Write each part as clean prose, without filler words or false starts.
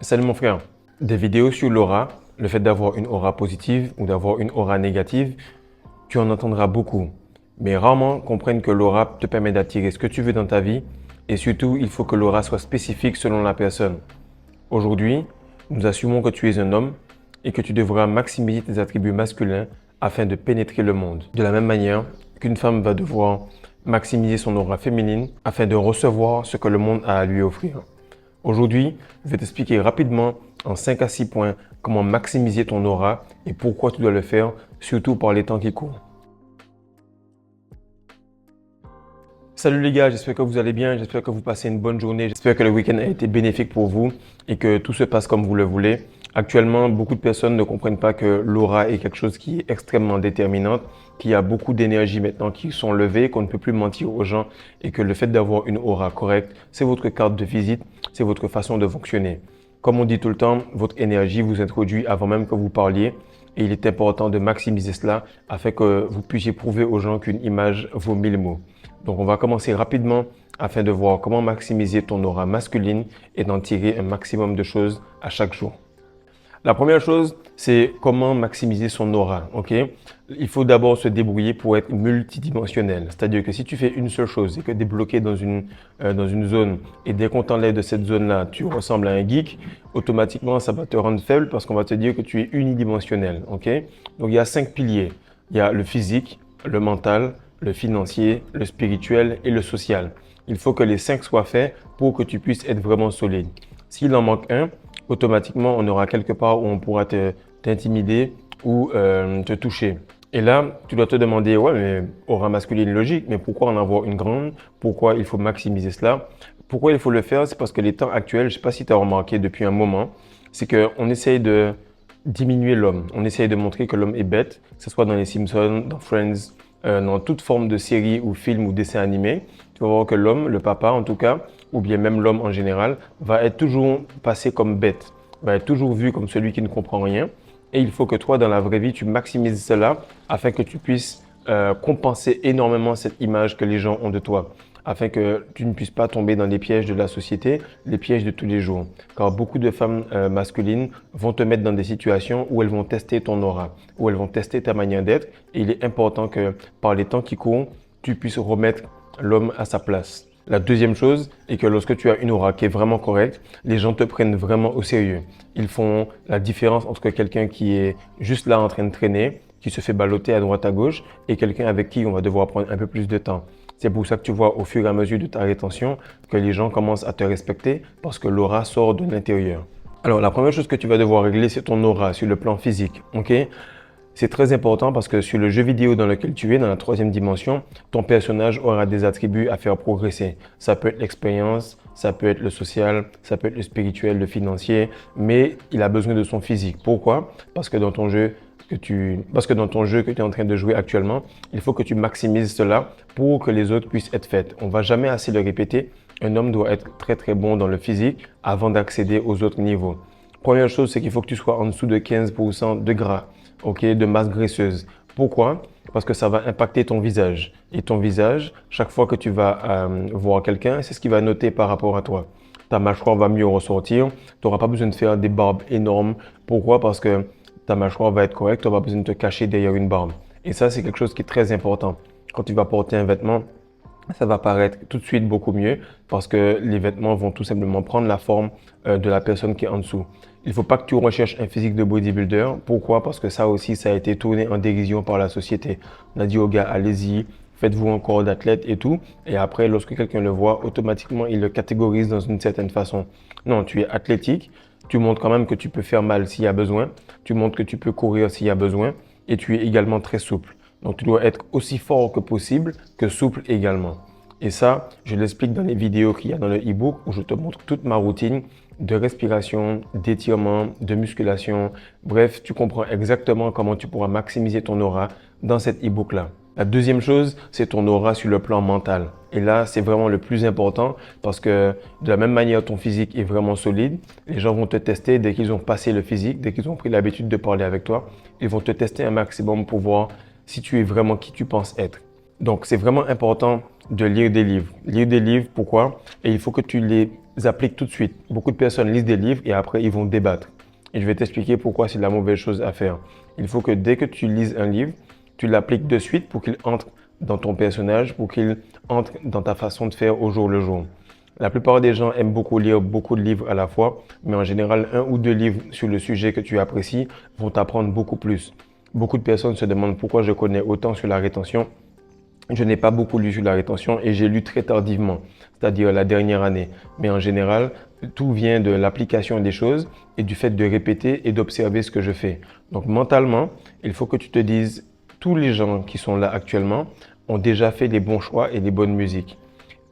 Salut mon frère. Des vidéos sur l'aura, le fait d'avoir une aura positive ou d'avoir une aura négative, tu en entendras beaucoup. Mais rarement comprennent que l'aura te permet d'attirer ce que tu veux dans ta vie et surtout, il faut que l'aura soit spécifique selon la personne. Aujourd'hui, nous assumons que tu es un homme et que tu devras maximiser tes attributs masculins afin de pénétrer le monde. De la même manière qu'une femme va devoir maximiser son aura féminine afin de recevoir ce que le monde a à lui offrir. Aujourd'hui, je vais t'expliquer rapidement en 5 à 6 points comment maximiser ton aura et pourquoi tu dois le faire, surtout par les temps qui courent. Salut les gars, j'espère que vous allez bien, j'espère que vous passez une bonne journée, j'espère que le week-end a été bénéfique pour vous et que tout se passe comme vous le voulez. Actuellement, beaucoup de personnes ne comprennent pas que l'aura est quelque chose qui est extrêmement déterminante, qu'il y a beaucoup d'énergie maintenant qui sont levées, qu'on ne peut plus mentir aux gens et que le fait d'avoir une aura correcte, c'est votre carte de visite, c'est votre façon de fonctionner. Comme on dit tout le temps, votre énergie vous introduit avant même que vous parliez et il est important de maximiser cela afin que vous puissiez prouver aux gens qu'une image vaut 1000 mots. Donc on va commencer rapidement afin de voir comment maximiser ton aura masculine et d'en tirer un maximum de choses à chaque jour. La première chose, c'est comment maximiser son aura. Ok? Il faut d'abord se débrouiller pour être multidimensionnel. C'est-à-dire que si tu fais une seule chose et que tu es bloqué dans une zone et dès qu'on t'enlève de cette zone-là, tu ressembles à un geek, automatiquement, ça va te rendre faible parce qu'on va te dire que tu es unidimensionnel. Ok? Donc, il y a 5 piliers. Il y a le physique, le mental, le financier, le spirituel et le social. Il faut que les 5 soient faits pour que tu puisses être vraiment solide. S'il en manque un, automatiquement, on aura quelque part où on pourra t'intimider ou te toucher. Et là, tu dois te demander, ouais, mais aura masculine logique, mais pourquoi en avoir une grande? Pourquoi il faut maximiser cela? Pourquoi il faut le faire? C'est parce que les temps actuels, je ne sais pas si tu as remarqué depuis un moment, c'est qu'on essaye de diminuer l'homme. On essaye de montrer que l'homme est bête, que ce soit dans les Simpsons, dans Friends, dans toute forme de série ou film ou dessin animé. Tu vas voir que l'homme, le papa en tout cas, ou bien même l'homme en général, va être toujours passé comme bête, va être toujours vu comme celui qui ne comprend rien. Et il faut que toi, dans la vraie vie, tu maximises cela afin que tu puisses compenser énormément cette image que les gens ont de toi, afin que tu ne puisses pas tomber dans les pièges de la société, les pièges de tous les jours. Car beaucoup de femmes masculines vont te mettre dans des situations où elles vont tester ton aura, où elles vont tester ta manière d'être. Et il est important que par les temps qui courent, tu puisses remettre l'homme à sa place. La deuxième chose est que lorsque tu as une aura qui est vraiment correcte, les gens te prennent vraiment au sérieux. Ils font la différence entre quelqu'un qui est juste là en train de traîner, qui se fait balloter à droite à gauche, et quelqu'un avec qui on va devoir prendre un peu plus de temps. C'est pour ça que tu vois au fur et à mesure de ta rétention que les gens commencent à te respecter parce que l'aura sort de l'intérieur. Alors la première chose que tu vas devoir régler, c'est ton aura sur le plan physique. Ok? C'est très important parce que sur le jeu vidéo dans lequel tu es, dans la 3e dimension, ton personnage aura des attributs à faire progresser. Ça peut être l'expérience, ça peut être le social, ça peut être le spirituel, le financier, mais il a besoin de son physique. Pourquoi? Parce que dans ton jeu que tu es en train de jouer actuellement, il faut que tu maximises cela pour que les autres puissent être faits. On va jamais assez le répéter. Un homme doit être très très bon dans le physique avant d'accéder aux autres niveaux. Première chose, c'est qu'il faut que tu sois en dessous de 15% de gras. Ok, de masse graisseuse. Pourquoi? Parce que ça va impacter ton visage. Et ton visage, chaque fois que tu vas voir quelqu'un, c'est ce qu'il va noter par rapport à toi. Ta mâchoire va mieux ressortir. Tu n'auras pas besoin de faire des barbes énormes. Pourquoi? Parce que ta mâchoire va être correcte. Tu n'auras pas besoin de te cacher derrière une barbe. Et ça, c'est quelque chose qui est très important. Quand tu vas porter un vêtement, ça va paraître tout de suite beaucoup mieux parce que les vêtements vont tout simplement prendre la forme de la personne qui est en dessous. Il ne faut pas que tu recherches un physique de bodybuilder. Pourquoi? Parce que ça aussi, ça a été tourné en dérision par la société. On a dit aux gars, allez-y, faites-vous un corps d'athlète et tout. Et après, lorsque quelqu'un le voit, automatiquement, il le catégorise dans une certaine façon. Non, tu es athlétique. Tu montres quand même que tu peux faire mal s'il y a besoin. Tu montres que tu peux courir s'il y a besoin. Et tu es également très souple. Donc, tu dois être aussi fort que possible, que souple également. Et ça, je l'explique dans les vidéos qu'il y a dans le e-book où je te montre toute ma routine de respiration, d'étirement, de musculation. Bref, tu comprends exactement comment tu pourras maximiser ton aura dans cet e-book-là. La deuxième chose, c'est ton aura sur le plan mental. Et là, c'est vraiment le plus important parce que de la même manière, ton physique est vraiment solide. Les gens vont te tester dès qu'ils ont passé le physique, dès qu'ils ont pris l'habitude de parler avec toi. Ils vont te tester un maximum pour voir si tu es vraiment qui tu penses être. Donc, c'est vraiment important de lire des livres. Lire des livres, pourquoi? Et il faut que tu les appliquent tout de suite. Beaucoup de personnes lisent des livres et après ils vont débattre. Et je vais t'expliquer pourquoi c'est la mauvaise chose à faire. Il faut que dès que tu lises un livre, tu l'appliques de suite pour qu'il entre dans ton personnage, pour qu'il entre dans ta façon de faire au jour le jour. La plupart des gens aiment beaucoup lire beaucoup de livres à la fois, mais en général, un ou deux livres sur le sujet que tu apprécies vont t'apprendre beaucoup plus. Beaucoup de personnes se demandent pourquoi je connais autant sur la rétention. Je n'ai pas beaucoup lu sur la rétention et j'ai lu très tardivement, c'est-à-dire la dernière année. Mais en général, tout vient de l'application des choses et du fait de répéter et d'observer ce que je fais. Donc mentalement, il faut que tu te dises, tous les gens qui sont là actuellement ont déjà fait les bons choix et les bonnes musiques.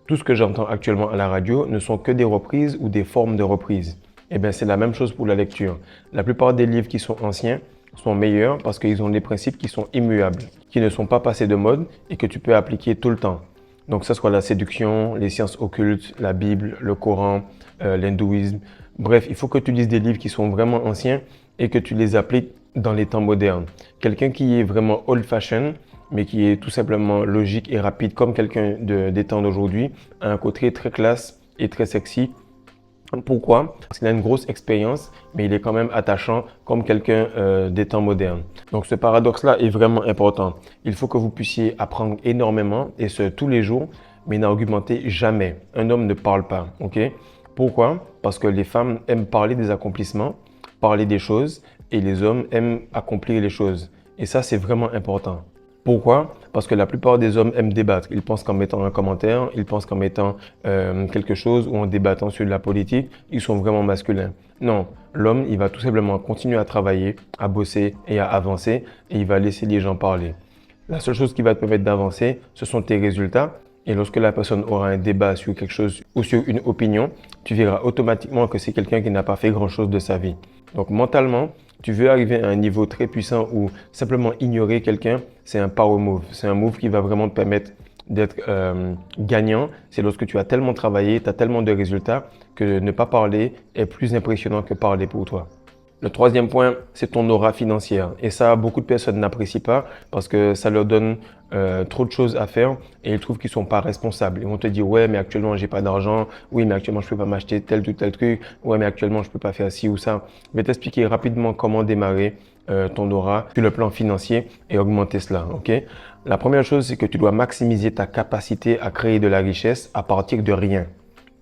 Tout ce que j'entends actuellement à la radio ne sont que des reprises ou des formes de reprises. Eh bien, c'est la même chose pour la lecture. La plupart des livres qui sont anciens sont meilleurs parce qu'ils ont des principes qui sont immuables, qui ne sont pas passés de mode et que tu peux appliquer tout le temps. Donc, que ce soit la séduction, les sciences occultes, la Bible, le Coran, l'hindouisme. Bref, il faut que tu lises des livres qui sont vraiment anciens et que tu les appliques dans les temps modernes. Quelqu'un qui est vraiment old-fashioned, mais qui est tout simplement logique et rapide, comme quelqu'un des temps d'aujourd'hui, a un côté très classe et très sexy. Pourquoi? Parce qu'il a une grosse expérience, mais il est quand même attachant comme quelqu'un des temps modernes. Donc ce paradoxe-là est vraiment important. Il faut que vous puissiez apprendre énormément, et ce tous les jours, mais n'argumentez jamais. Un homme ne parle pas, ok? Pourquoi? Parce que les femmes aiment parler des accomplissements, parler des choses, et les hommes aiment accomplir les choses. Et ça, c'est vraiment important. Pourquoi? Parce que la plupart des hommes aiment débattre. Ils pensent qu'en mettant un commentaire, ils pensent qu'en mettant quelque chose ou en débattant sur de la politique, ils sont vraiment masculins. Non, l'homme, il va tout simplement continuer à travailler, à bosser et à avancer et il va laisser les gens parler. La seule chose qui va te permettre d'avancer, ce sont tes résultats. Et lorsque la personne aura un débat sur quelque chose ou sur une opinion, tu verras automatiquement que c'est quelqu'un qui n'a pas fait grand-chose de sa vie. Donc mentalement, tu veux arriver à un niveau très puissant où simplement ignorer quelqu'un, c'est un power move. C'est un move qui va vraiment te permettre d'être gagnant. C'est lorsque tu as tellement travaillé, tu as tellement de résultats que ne pas parler est plus impressionnant que parler pour toi. Le troisième point, c'est ton aura financière. Et ça, beaucoup de personnes n'apprécient pas parce que ça leur donne trop de choses à faire et ils trouvent qu'ils sont pas responsables. Ils vont te dire, ouais, mais actuellement, j'ai pas d'argent. Oui, mais actuellement, je peux pas m'acheter tel ou tel truc. Ouais, mais actuellement, je peux pas faire ci ou ça. Je vais t'expliquer rapidement comment démarrer ton aura sur le plan financier et augmenter cela, ok? La première chose, c'est que tu dois maximiser ta capacité à créer de la richesse à partir de rien,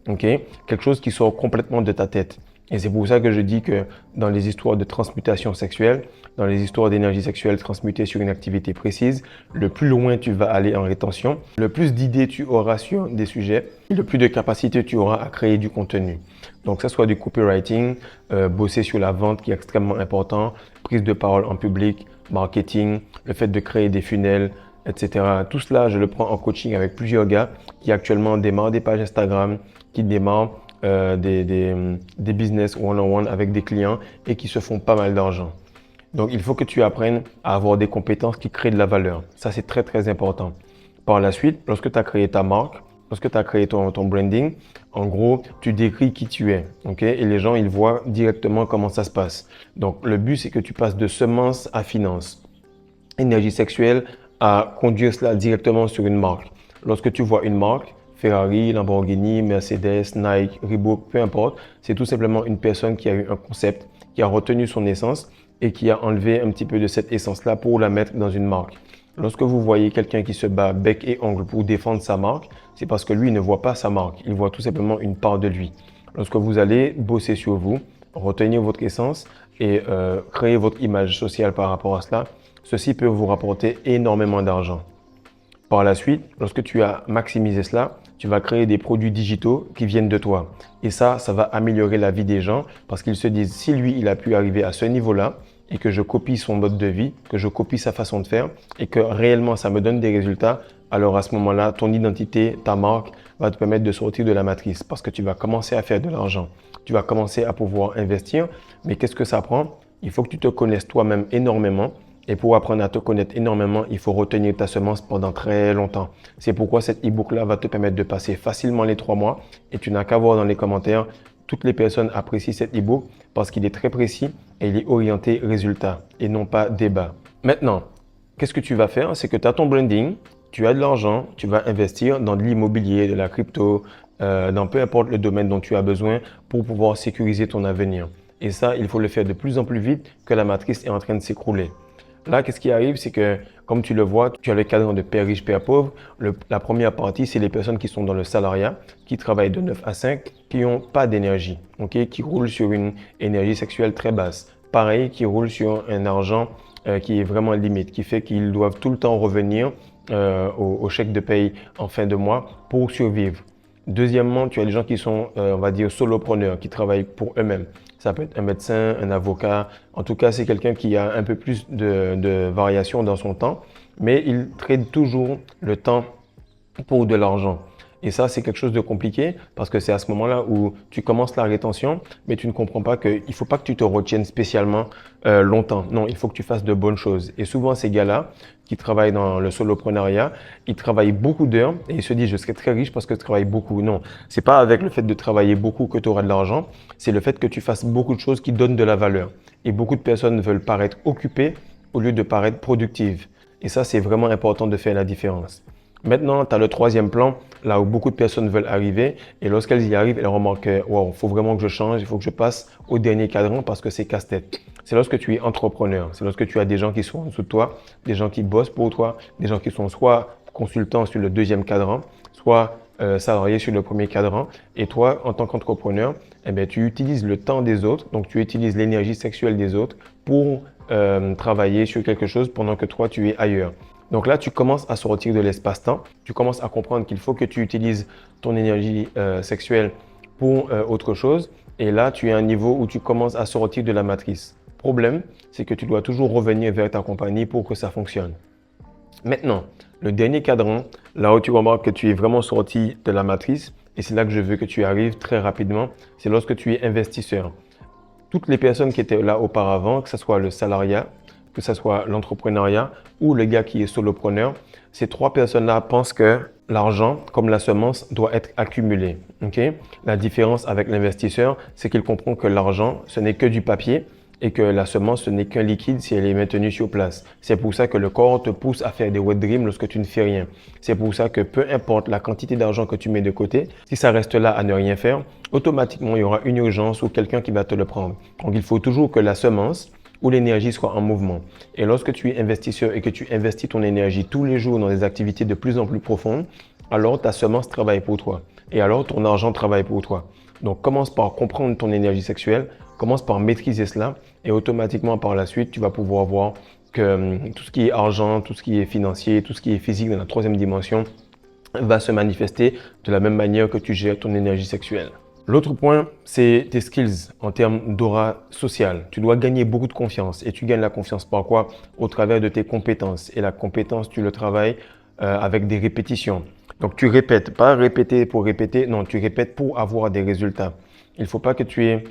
ok? Quelque chose qui sort complètement de ta tête. Et c'est pour ça que je dis que dans les histoires de transmutation sexuelle, dans les histoires d'énergie sexuelle transmutée sur une activité précise, le plus loin tu vas aller en rétention, le plus d'idées tu auras sur des sujets et le plus de capacité tu auras à créer du contenu. Donc, que ce soit du copywriting, bosser sur la vente qui est extrêmement important, prise de parole en public, marketing, le fait de créer des funnels, etc. Tout cela, je le prends en coaching avec plusieurs gars qui actuellement démarrent des pages Instagram, qui démarrent des business one-on-one avec des clients et qui se font pas mal d'argent. Donc, il faut que tu apprennes à avoir des compétences qui créent de la valeur. Ça, c'est très, très important. Par la suite, lorsque tu as créé ta marque, lorsque tu as créé ton branding, en gros, tu décris qui tu es, ok? Et les gens, ils voient directement comment ça se passe. Donc, le but, c'est que tu passes de semence à finance. Énergie sexuelle à conduire cela directement sur une marque. Lorsque tu vois une marque, Ferrari, Lamborghini, Mercedes, Nike, Reebok, peu importe, c'est tout simplement une personne qui a eu un concept, qui a retenu son essence et qui a enlevé un petit peu de cette essence-là pour la mettre dans une marque. Lorsque vous voyez quelqu'un qui se bat bec et ongle pour défendre sa marque, c'est parce que lui ne voit pas sa marque, il voit tout simplement une part de lui. Lorsque vous allez bosser sur vous, retenir votre essence et créer votre image sociale par rapport à cela, ceci peut vous rapporter énormément d'argent. Par la suite, lorsque tu as maximisé cela, tu vas créer des produits digitaux qui viennent de toi. Et ça va améliorer la vie des gens parce qu'ils se disent, si lui, il a pu arriver à ce niveau-là et que je copie son mode de vie, que je copie sa façon de faire et que réellement ça me donne des résultats, alors à ce moment-là, ton identité, ta marque va te permettre de sortir de la matrice parce que tu vas commencer à faire de l'argent. Tu vas commencer à pouvoir investir. Mais qu'est-ce que ça prend? Il faut que tu te connaisses toi-même énormément. Et pour apprendre à te connaître énormément, il faut retenir ta semence pendant très longtemps. C'est pourquoi cet e-book-là va te permettre de passer facilement les 3 mois. Et tu n'as qu'à voir dans les commentaires, toutes les personnes apprécient cet e-book parce qu'il est très précis et il est orienté résultat et non pas débat. Maintenant, qu'est-ce que tu vas faire? C'est que tu as ton branding, tu as de l'argent, tu vas investir dans de l'immobilier, de la crypto, dans peu importe le domaine dont tu as besoin pour pouvoir sécuriser ton avenir. Et ça, il faut le faire de plus en plus vite que la matrice est en train de s'écrouler. Là, qu'est-ce qui arrive, c'est que, comme tu le vois, tu as le cadran de père riche, père pauvre. La première partie, c'est les personnes qui sont dans le salariat, qui travaillent de 9 à 5, qui n'ont pas d'énergie, ok, qui roulent sur une énergie sexuelle très basse. Pareil, qui roulent sur un argent qui est vraiment limite, qui fait qu'ils doivent tout le temps revenir au chèque de paye en fin de mois pour survivre. Deuxièmement, tu as les gens qui sont, on va dire, solopreneurs, qui travaillent pour eux-mêmes. Ça peut être un médecin, un avocat. En tout cas, c'est quelqu'un qui a un peu plus de variation dans son temps, mais il trade toujours le temps pour de l'argent. Et ça, c'est quelque chose de compliqué parce que c'est à ce moment-là où tu commences la rétention, mais tu ne comprends pas qu'il ne faut pas que tu te retiennes spécialement longtemps. Non, il faut que tu fasses de bonnes choses. Et souvent, ces gars-là qui travaillent dans le soloprenariat, ils travaillent beaucoup d'heures et ils se disent, je serai très riche parce que je travaille beaucoup. Non, c'est pas avec le fait de travailler beaucoup que tu auras de l'argent, c'est le fait que tu fasses beaucoup de choses qui donnent de la valeur. Et beaucoup de personnes veulent paraître occupées au lieu de paraître productives. Et ça, c'est vraiment important de faire la différence. Maintenant, tu as le troisième plan, là où beaucoup de personnes veulent arriver. Et lorsqu'elles y arrivent, elles remarquent que wow, il faut vraiment que je change, il faut que je passe au dernier cadran parce que c'est casse-tête. C'est lorsque tu es entrepreneur, c'est lorsque tu as des gens qui sont en dessous de toi, des gens qui bossent pour toi, des gens qui sont soit consultants sur le deuxième cadran, soit salariés sur le premier cadran. Et toi, en tant qu'entrepreneur, eh bien, tu utilises le temps des autres, donc tu utilises l'énergie sexuelle des autres pour travailler sur quelque chose pendant que toi, tu es ailleurs. Donc là, tu commences à sortir de l'espace-temps. Tu commences à comprendre qu'il faut que tu utilises ton énergie sexuelle pour autre chose. Et là, tu es à un niveau où tu commences à sortir de la matrice. Problème, c'est que tu dois toujours revenir vers ta compagnie pour que ça fonctionne. Maintenant, le dernier cadran, là où tu remarques que tu es vraiment sorti de la matrice, et c'est là que je veux que tu arrives très rapidement, c'est lorsque tu es investisseur. Toutes les personnes qui étaient là auparavant, que ce soit le salariat, que ce soit l'entrepreneuriat ou le gars qui est solopreneur, ces trois personnes-là pensent que l'argent, comme la semence, doit être accumulé. Okay? La différence avec l'investisseur, c'est qu'il comprend que l'argent, ce n'est que du papier et que la semence, ce n'est qu'un liquide si elle est maintenue sur place. C'est pour ça que le corps te pousse à faire des wet dreams lorsque tu ne fais rien. C'est pour ça que peu importe la quantité d'argent que tu mets de côté, si ça reste là à ne rien faire, automatiquement, il y aura une urgence ou quelqu'un qui va te le prendre. Donc, il faut toujours que la semence où l'énergie soit en mouvement. Et lorsque tu es investisseur et que tu investis ton énergie tous les jours dans des activités de plus en plus profondes, alors ta semence travaille pour toi. Et alors ton argent travaille pour toi. Donc commence par comprendre ton énergie sexuelle, commence par maîtriser cela et automatiquement par la suite, tu vas pouvoir voir que tout ce qui est argent, tout ce qui est financier, tout ce qui est physique dans la troisième dimension va se manifester de la même manière que tu gères ton énergie sexuelle. L'autre point, c'est tes skills en termes d'aura sociale. Tu dois gagner beaucoup de confiance et tu gagnes la confiance par quoi? Au travers de tes compétences. Et la compétence, tu le travailles avec des répétitions. Donc tu répètes, pas répéter pour répéter, non, tu répètes pour avoir des résultats. Il ne faut pas que tu aies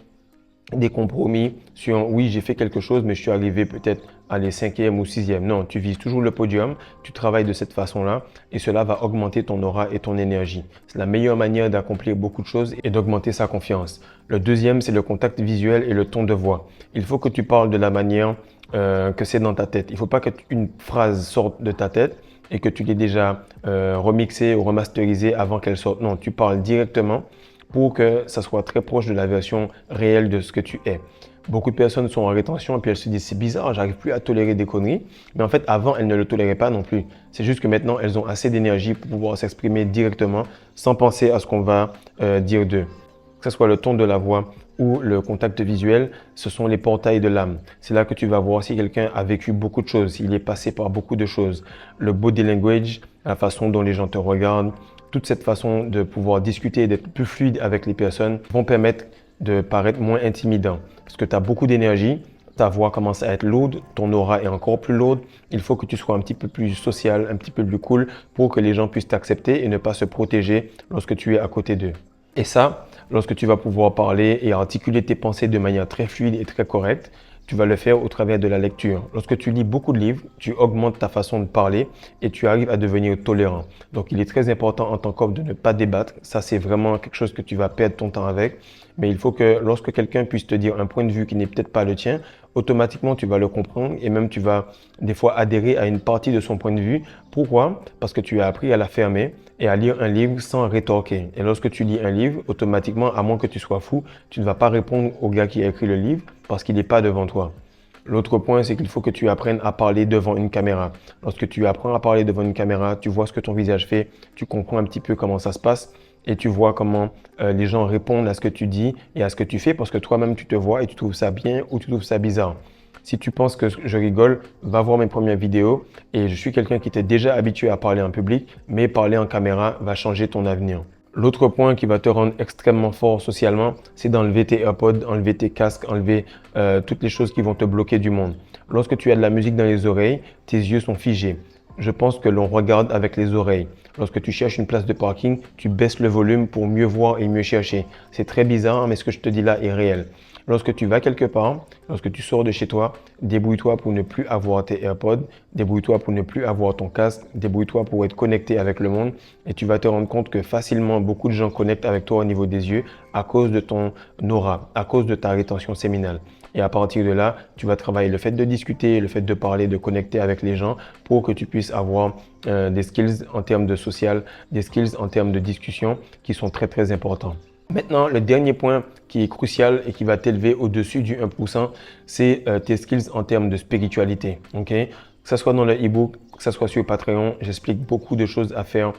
des compromis sur oui, j'ai fait quelque chose, mais je suis arrivé peut-être à les 5e ou 6e. Non, tu vises toujours le podium, tu travailles de cette façon-là et cela va augmenter ton aura et ton énergie. C'est la meilleure manière d'accomplir beaucoup de choses et d'augmenter sa confiance. Le deuxième, c'est le contact visuel et le ton de voix. Il faut que tu parles de la manière que c'est dans ta tête. Il ne faut pas qu'une phrase sorte de ta tête et que tu l'aies déjà remixée ou remasterisée avant qu'elle sorte. Non, tu parles directement pour que ça soit très proche de la version réelle de ce que tu es. Beaucoup de personnes sont en rétention et puis elles se disent c'est bizarre, j'arrive plus à tolérer des conneries. Mais en fait, avant, elles ne le toléraient pas non plus. C'est juste que maintenant, elles ont assez d'énergie pour pouvoir s'exprimer directement sans penser à ce qu'on va dire d'eux. Que ce soit le ton de la voix ou le contact visuel, ce sont les portails de l'âme. C'est là que tu vas voir si quelqu'un a vécu beaucoup de choses, s'il est passé par beaucoup de choses. Le body language, la façon dont les gens te regardent, toute cette façon de pouvoir discuter et d'être plus fluide avec les personnes vont permettre de paraître moins intimidant. Parce que tu as beaucoup d'énergie, ta voix commence à être lourde, ton aura est encore plus lourde. Il faut que tu sois un petit peu plus social, un petit peu plus cool pour que les gens puissent t'accepter et ne pas se protéger lorsque tu es à côté d'eux. Et ça, lorsque tu vas pouvoir parler et articuler tes pensées de manière très fluide et très correcte, tu vas le faire au travers de la lecture. Lorsque tu lis beaucoup de livres, tu augmentes ta façon de parler et tu arrives à devenir tolérant. Donc, il est très important en tant qu'homme de ne pas débattre. Ça, c'est vraiment quelque chose que tu vas perdre ton temps avec. Mais il faut que lorsque quelqu'un puisse te dire un point de vue qui n'est peut-être pas le tien, automatiquement tu vas le comprendre et même tu vas des fois adhérer à une partie de son point de vue. Pourquoi? Parce que tu as appris à la fermer et à lire un livre sans rétorquer. Et lorsque tu lis un livre, automatiquement, à moins que tu sois fou, tu ne vas pas répondre au gars qui a écrit le livre parce qu'il n'est pas devant toi. L'autre point, c'est qu'il faut que tu apprennes à parler devant une caméra. Lorsque tu apprends à parler devant une caméra, tu vois ce que ton visage fait, tu comprends un petit peu comment ça se passe et tu vois comment les gens répondent à ce que tu dis et à ce que tu fais parce que toi-même, tu te vois et tu trouves ça bien ou tu trouves ça bizarre. Si tu penses que je rigole, va voir mes premières vidéos et je suis quelqu'un qui était déjà habitué à parler en public, mais parler en caméra va changer ton avenir. L'autre point qui va te rendre extrêmement fort socialement, c'est d'enlever tes AirPods, enlever tes casques, enlever toutes les choses qui vont te bloquer du monde. Lorsque tu as de la musique dans les oreilles, tes yeux sont figés. Je pense que l'on regarde avec les oreilles. Lorsque tu cherches une place de parking, tu baisses le volume pour mieux voir et mieux chercher. C'est très bizarre, mais ce que je te dis là est réel. Lorsque tu vas quelque part, lorsque tu sors de chez toi, débrouille-toi pour ne plus avoir tes AirPods, débrouille-toi pour ne plus avoir ton casque, débrouille-toi pour être connecté avec le monde et tu vas te rendre compte que facilement beaucoup de gens connectent avec toi au niveau des yeux à cause de ton aura, à cause de ta rétention séminale. Et à partir de là, tu vas travailler le fait de discuter, le fait de parler, de connecter avec les gens pour que tu puisses avoir des skills en termes de social, des skills en termes de discussion qui sont très très importants. Maintenant, le dernier point qui est crucial et qui va t'élever au-dessus du 1%, c'est tes skills en termes de spiritualité. Okay? Que ce soit dans le e-book, que ce soit sur Patreon, j'explique beaucoup de choses à faire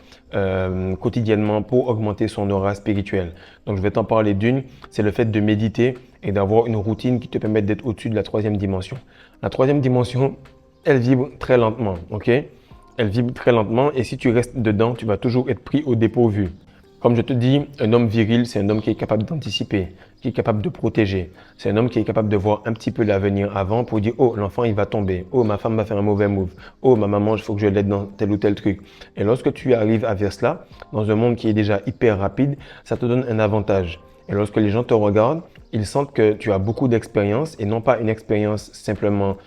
quotidiennement pour augmenter son aura spirituelle. Donc, je vais t'en parler d'une, c'est le fait de méditer et d'avoir une routine qui te permet d'être au-dessus de la troisième dimension. La troisième dimension, elle vibre très lentement. Okay? Elle vibre très lentement et si tu restes dedans, tu vas toujours être pris au dépourvu. Comme je te dis, un homme viril, c'est un homme qui est capable d'anticiper, qui est capable de protéger. C'est un homme qui est capable de voir un petit peu l'avenir avant pour dire « Oh, l'enfant, il va tomber. Oh, ma femme va faire un mauvais move. Oh, ma maman, il faut que je l'aide dans tel ou tel truc. » Et lorsque tu arrives à faire cela, dans un monde qui est déjà hyper rapide, ça te donne un avantage. Et lorsque les gens te regardent, ils sentent que tu as beaucoup d'expérience et non pas une expérience simplement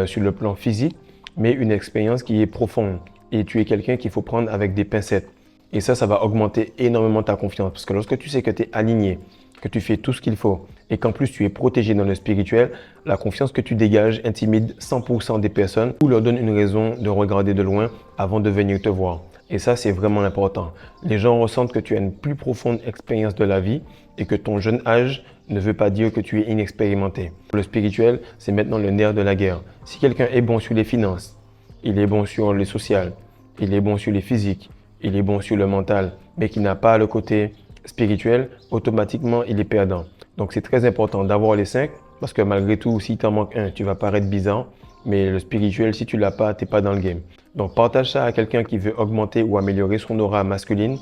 sur le plan physique, mais une expérience qui est profonde. Et tu es quelqu'un qu'il faut prendre avec des pincettes. Et ça va augmenter énormément ta confiance. Parce que lorsque tu sais que tu es aligné, que tu fais tout ce qu'il faut et qu'en plus tu es protégé dans le spirituel, la confiance que tu dégages intimide 100% des personnes ou leur donne une raison de regarder de loin avant de venir te voir. Et ça, c'est vraiment important. Les gens ressentent que tu as une plus profonde expérience de la vie et que ton jeune âge ne veut pas dire que tu es inexpérimenté. Le spirituel, c'est maintenant le nerf de la guerre. Si quelqu'un est bon sur les finances, il est bon sur les sociales, il est bon sur les physiques, il est bon sur le mental, mais qui n'a pas le côté spirituel, automatiquement, il est perdant. Donc, c'est très important d'avoir les 5 parce que malgré tout, si tu en manques un, tu vas paraître bizarre. Mais le spirituel, si tu l'as pas, tu n'es pas dans le game. Donc, partage ça à quelqu'un qui veut augmenter ou améliorer son aura masculine.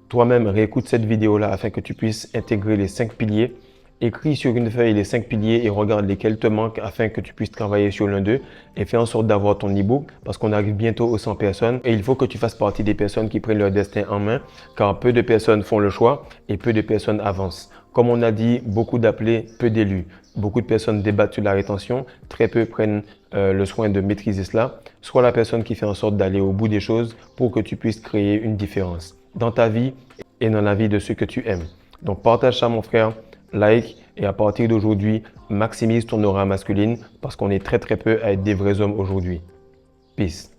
Toi-même, réécoute cette vidéo-là afin que tu puisses intégrer les 5 piliers. Écris sur une feuille les 5 piliers et regarde lesquels te manquent afin que tu puisses travailler sur l'un d'eux et fais en sorte d'avoir ton e-book parce qu'on arrive bientôt aux 100 personnes et il faut que tu fasses partie des personnes qui prennent leur destin en main car peu de personnes font le choix et peu de personnes avancent. Comme on a dit, beaucoup d'appelés, peu d'élus. Beaucoup de personnes débattent sur la rétention, très peu prennent le soin de maîtriser cela. Sois la personne qui fait en sorte d'aller au bout des choses pour que tu puisses créer une différence dans ta vie et dans la vie de ceux que tu aimes. Donc partage ça mon frère. Like et à partir d'aujourd'hui, maximise ton aura masculine parce qu'on est très peu à être des vrais hommes aujourd'hui. Peace.